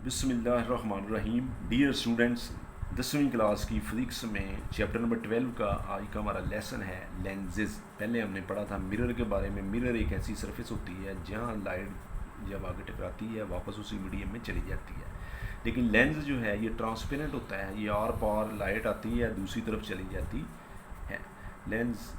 बिस्मिल्लाहिर्रहमानिर्रहीम। Dear students, 10वीं class की फिज़िक्स में चैप्टर नंबर 12 का आज का हमारा लेसन है लेंसेज। पहले हमने पढ़ा था मिरर के बारे में। मिरर एक ऐसी सरफेस होती है जहाँ लाइट जब आगे टकराती है वापस उसी मीडियम में चली जाती है। लेकिन लेंस जो है ये ट्रांसपेरेंट होता है, ये आर पार लाइट आती है दूसरी तरफ चली जाती है। लेंस,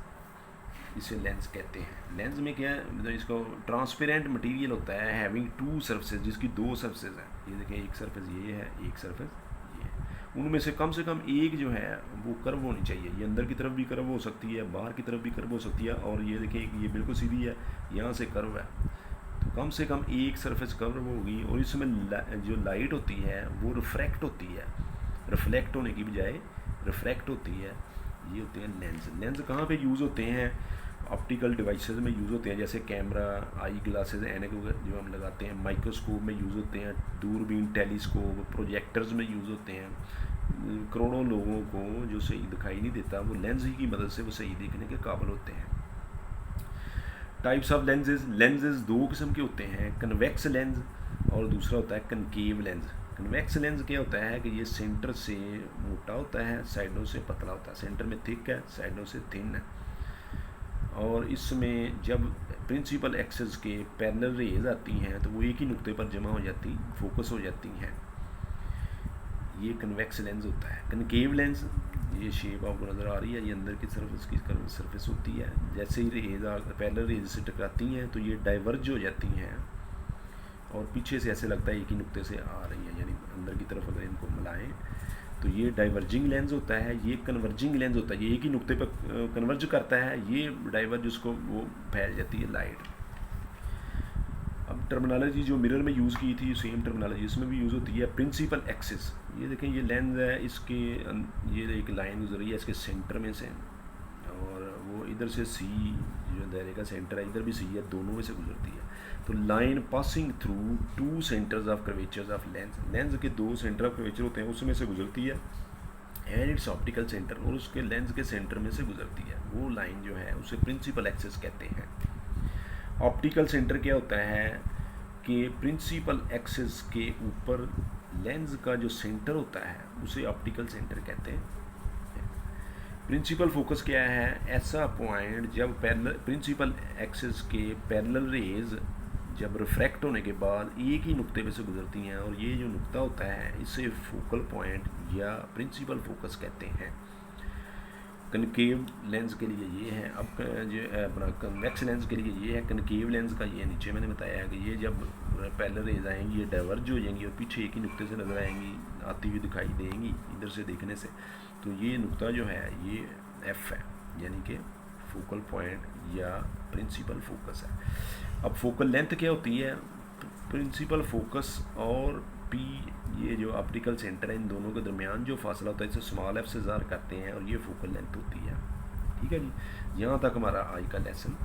इसे लेंस कहते हैं। लेंस में क्या है, मतलब इसको ट्रांसपेरेंट मटेरियल होता है हैविंग टू सरफेसेस, जिसकी दो सरफेसेस हैं। ये देखें, एक सरफेस ये है, एक सरफेस ये है। उनमें से कम एक जो है वो कर्व होनी चाहिए। ये अंदर की तरफ भी कर्व हो सकती है, बाहर की तरफ भी कर्व हो सकती है। और ये देखें, ये बिल्कुल सीधी है, यहाँ से कर्व है, तो कम एक सरफेस कर्व होगी। और इसमें जो लाइट होती है वो रिफ्रैक्ट होती है, रिफ्लेक्ट होने की बजाय रिफ्रैक्ट होती है। ये होते हैं लेंस। लेंस कहाँ पे यूज़ होते हैं? ऑप्टिकल डिवाइसेस में यूज़ होते हैं, जैसे कैमरा, आई ग्लासेस, ऐनक जो हम लगाते हैं, माइक्रोस्कोप में यूज़ होते हैं, दूरबीन, टेलीस्कोप, प्रोजेक्टर्स में यूज़ होते हैं। करोड़ों लोगों को जो सही दिखाई नहीं देता वो लेंस ही की मदद से वो सही देखने के काबिल होते हैं। Types of lenses. लेंसेज दो किस्म के होते हैं, कन्वेक्स लेंस और दूसरा होता है कनकेव लेंस। कन्वेक्स लेंस क्या होता है कि ये सेंटर से मोटा होता है, साइडों से पतला होता है। सेंटर में थिक है, साइडों से थिन है। और इसमें जब प्रिंसिपल एक्सिस के पैरेलल रेज आती हैं तो वो एक ही नुक्ते पर जमा हो जाती, फोकस हो जाती हैं। ये कन्वेक्स लेंस होता है। कनकेव लेंस, ये शेप आपको नज़र आ रही है, ये अंदर की तरफ इसकी सरफेस होती है। जैसे ही रेज पैरेलल रेज से टकराती हैं तो ये डाइवर्ज हो जाती हैं और पीछे से ऐसे लगता है एक ही नुक्ते से आ रही है, यानी अंदर की तरफ अगर इनको मिलाएं तो ये डाइवर्जिंग लेंस होता है। ये कन्वर्जिंग लेंस होता है, ये एक ही नुक्ते पर कन्वर्ज करता है। ये डाइवर्ज, उसको वो फैल जाती है लाइट। अब टर्मिनोलॉजी जो मिरर में यूज़ की थी सेम टर्मिनोलॉजी इसमें भी यूज़ होती है। प्रिंसिपल एक्सिस, ये देखें, ये लेंस है, इसके ये एक लाइन गुजर रही है इसके सेंटर में से, और वो इधर से सी जो दायरे का सेंटर है, इधर भी सी है, दोनों में से गुजरती है। तो line passing through two centres of curvatures of lens. Lens के दो सेंटर ऑफ कर्वेचर होते हैं, उसमें से गुजरती है। एंड इट्स ऑप्टिकल सेंटर, और उसके लेंस के सेंटर में से गुजरती है। वो लाइन जो है उसे प्रिंसिपल एक्सिस कहते हैं। ऑप्टिकल सेंटर क्या होता है कि प्रिंसिपल एक्सिस के ऊपर लेंस का जो सेंटर होता है उसे ऑप्टिकल सेंटर कहते हैं। प्रिंसिपल फोकस क्या है? ऐसा पॉइंट जब प्रिंसिपल एक्सिस के पैरेलल रेज जब रिफ्रैक्ट होने के बाद एक ही नुक्ते पे से गुजरती हैं, और ये जो नुक्ता होता है इसे फोकल पॉइंट या प्रिंसिपल फोकस कहते हैं। कनकेव लेंस के लिए ये है। अब जो अपना कन्वेक्स लेंस के लिए ये है। कनकेव लेंस का ये नीचे मैंने बताया है कि ये जब पैरेलल रेज आएंगी ये डाइवर्ज हो जाएंगी और पीछे एक ही नुक्ते से नजर आएंगी, आती हुई दिखाई देंगी इधर से देखने से। तो ये नुक्ता जो है ये एफ है, यानी कि फोकल पॉइंट या प्रिंसिपल फोकस है। अब फोकल लेंथ क्या होती है? प्रिंसिपल फोकस और पी, ये जो ऑप्टिकल सेंटर है, इन दोनों के दरमियान जो फासला होता है इसे स्मॉल एफ से ज़ाहिर करते हैं, और ये फोकल लेंथ होती है। ठीक है जी, यहाँ तक हमारा आज का लेसन